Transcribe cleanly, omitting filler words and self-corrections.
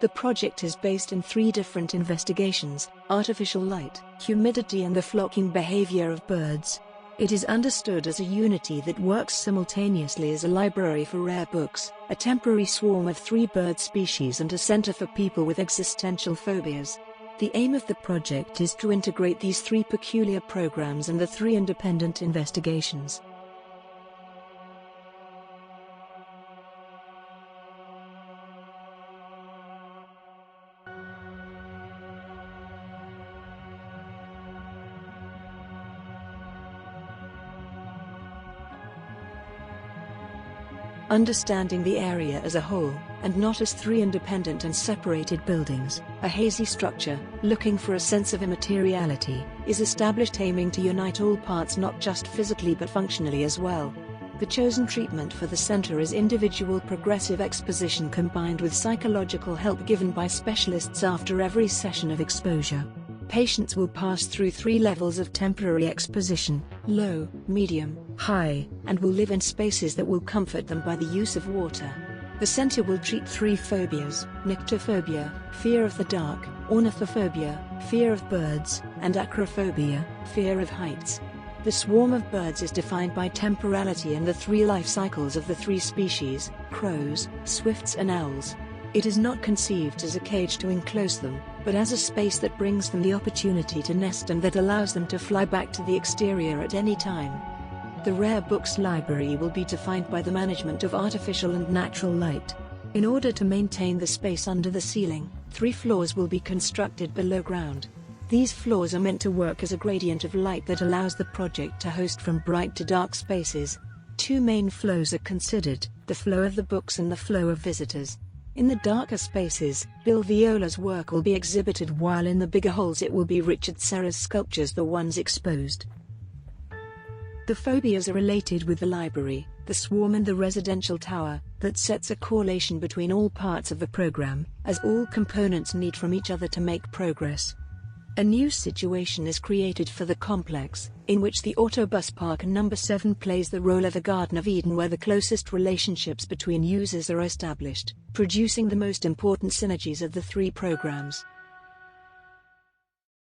The project is based in 3 different investigations: artificial light, humidity and the flocking behavior of birds. It is understood as a unity that works simultaneously as a library for rare books, a temporary swarm of 3 bird species and a center for people with existential phobias. The aim of the project is to integrate these 3 peculiar programs and the 3 independent investigations. Understanding the area as a whole, and not as 3 independent and separated buildings, a hazy structure, looking for a sense of immateriality, is established, aiming to unite all parts not just physically but functionally as well. The chosen treatment for the center is individual progressive exposition combined with psychological help given by specialists after every session of exposure. Patients will pass through 3 levels of temporary exposition: low, medium, high, and will live in spaces that will comfort them by the use of water. The center will treat 3 phobias: nyctophobia, fear of the dark; ornithophobia, fear of birds; and acrophobia, fear of heights. The swarm of birds is defined by temporality and the 3 life cycles of the 3 species: crows, swifts and owls. It is not conceived as a cage to enclose them, but as a space that brings them the opportunity to nest and that allows them to fly back to the exterior at any time. The rare books library will be defined by the management of artificial and natural light. In order to maintain the space under the ceiling, 3 floors will be constructed below ground. These floors are meant to work as a gradient of light that allows the project to host from bright to dark spaces. 2 main flows are considered: the flow of the books and the flow of visitors. In the darker spaces, Bill Viola's work will be exhibited, while in the bigger halls it will be Richard Serra's sculptures, the ones exposed. The phobias are related with the library, the swarm and the residential tower, that sets a correlation between all parts of the program, as all components need from each other to make progress. A new situation is created for the complex, in which the autobus park number 7 plays the role of a Garden of Eden where the closest relationships between users are established, producing the most important synergies of the 3 programs.